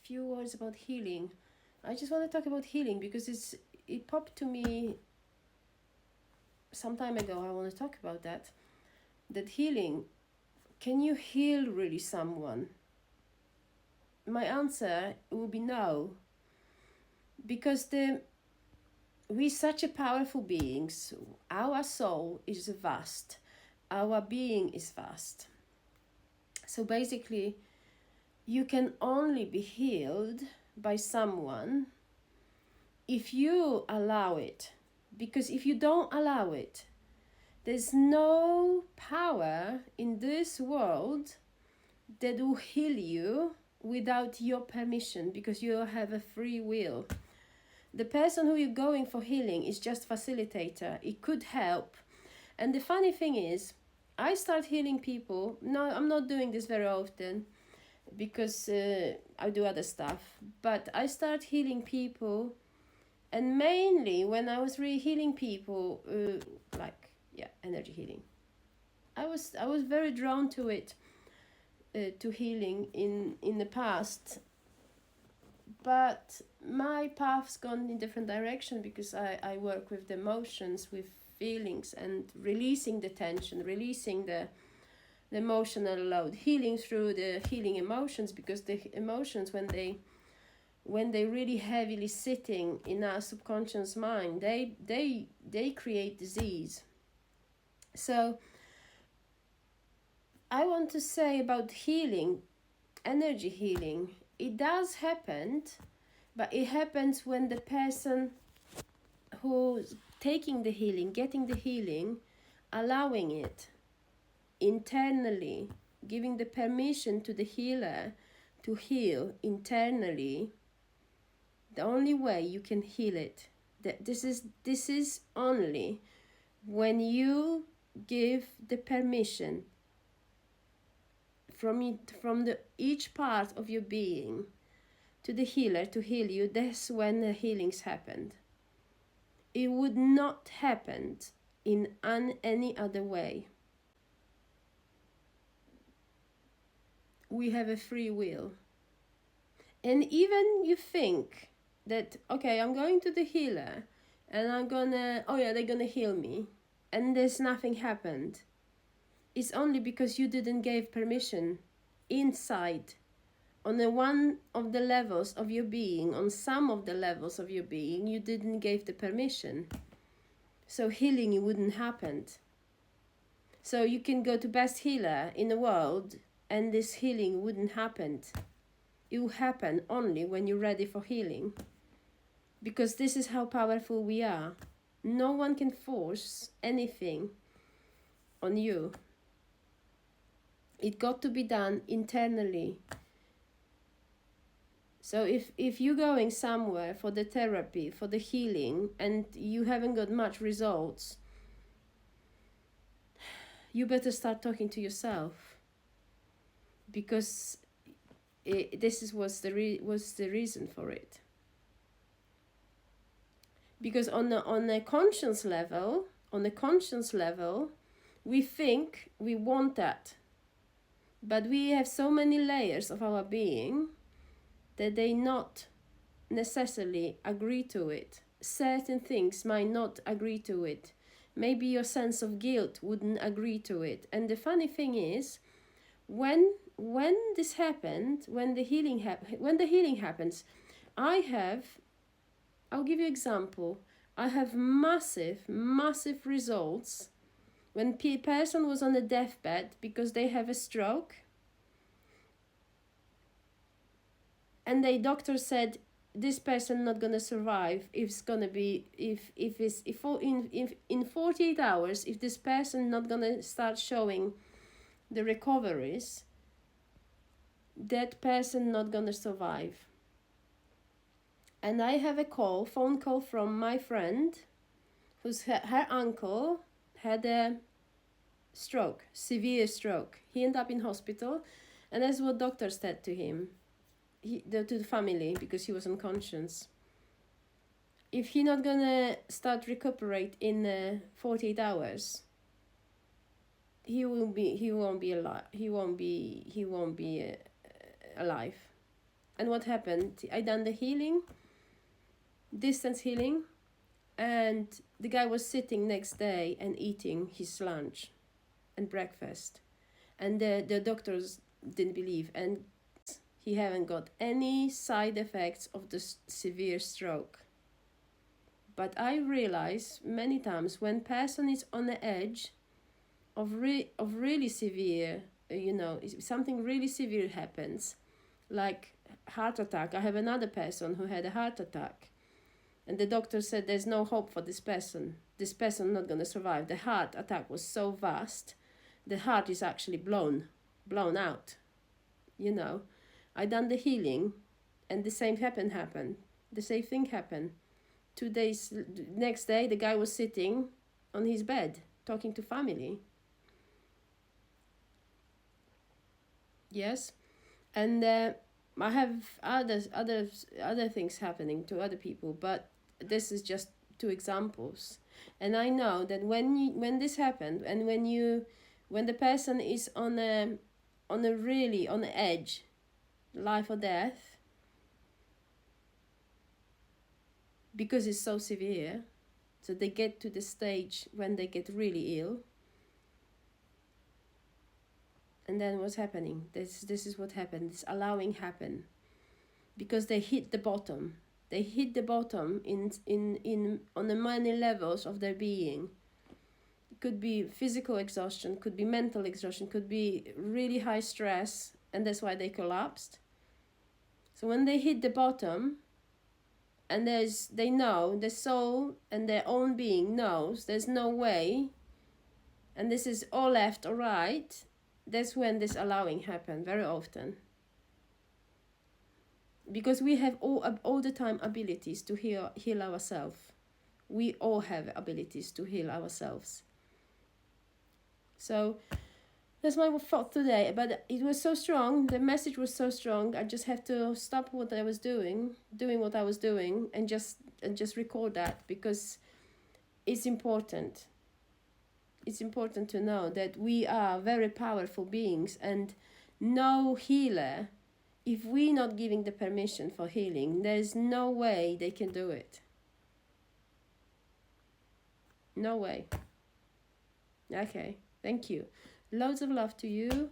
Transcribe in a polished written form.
few words about healing. I just want to talk about healing because it popped to me some time ago. I want to talk about that. That healing, can you heal really someone? My answer will be no. Because we're such a powerful beings. Our soul is vast. Our being is vast. So basically, you can only be healed by someone if you allow it. Because if you don't allow it, there's no power in this world that will heal you without your permission, because you have a free will. The person who you're going for healing is just facilitator. It could help. And the funny thing is, I start healing people. No, I'm not doing this very often because I do other stuff. But I start healing people, and mainly when I was really healing people, energy healing. I was very drawn to it, to healing in the past. But my path's gone in different direction because I work with the emotions, with feelings, and releasing the tension, releasing the emotional load, healing through the healing emotions, because the emotions, when they really heavily sitting in our subconscious mind, they create disease. So I want to say about healing, energy healing, it does happen, but it happens when the person who's taking the healing, getting the healing, allowing it internally, giving the permission to the healer to heal internally. The only way you can heal it, this is only when you give the permission from each part of your being to the healer to heal you. That's when the healings happened. It would not happen in any other way. We have a free will. And even you think that, okay, I'm going to the healer and they're gonna heal me, and there's nothing happened. It's only because you didn't give permission inside, on one of the levels of your being, on some of the levels of your being, you didn't give the permission. So healing wouldn't happen. So you can go to best healer in the world and this healing wouldn't happen. It will happen only when you're ready for healing. Because this is how powerful we are. No one can force anything on you. It got to be done internally. So if you're going somewhere for the therapy, for the healing, and you haven't got much results, you better start talking to yourself. Because was the reason for it. Because on a conscious level, we think we want that. But we have so many layers of our being that they not necessarily agree to it. Certain things might not agree to it. Maybe your sense of guilt wouldn't agree to it. And the funny thing is, when this happened, when the healing happens, I'll give you an example. I have massive results when person was on a deathbed because they have a stroke, and the doctor said this person not gonna survive. If in 48 hours, if this person not gonna start showing the recoveries, that person not gonna survive. And I have a phone call from my friend whose her uncle had a stroke, severe stroke. He ended up in hospital, and that's what doctors said to him, to the family, because he was unconscious. If he not gonna start recuperate in 48 hours, he won't be alive. And what happened? I done the healing, distance healing, and the guy was sitting next day and eating his lunch and breakfast, and the doctors didn't believe, and he haven't got any side effects of the severe stroke. But I realize many times when person is on the edge of really severe, something really severe happens, like heart attack. I have another person who had a heart attack, and the doctor said there's no hope for this person. This person not going to survive. The heart attack was so vast, the heart is actually blown out. I done the healing, and the same happened. The same thing happened. 2 days, next day, the guy was sitting on his bed talking to family. Yes, and I have other things happening to other people, but this is just 2 examples. And I know that when this happened, and when the person is on the edge, life or death, because it's so severe, so they get to the stage when they get really ill. And then what's happening? This is what happened. It's allowing happen, because they hit the bottom. They hit the bottom in on the many levels of their being. It could be physical exhaustion, could be mental exhaustion, could be really high stress, and that's why they collapsed. So when they hit the bottom, and they know, the soul and their own being knows there's no way, and this is all left or right, that's when this allowing happens very often. Because we have all the time abilities to heal ourselves. We all have abilities to heal ourselves. So that's my thought today. But it was so strong, the message was so strong, I just have to stop what I was doing what I was doing, and just record that, because it's important. It's important to know that we are very powerful beings, and no healer, if we're not giving the permission for healing, there's no way they can do it. No way. Okay, thank you. Loads of love to you.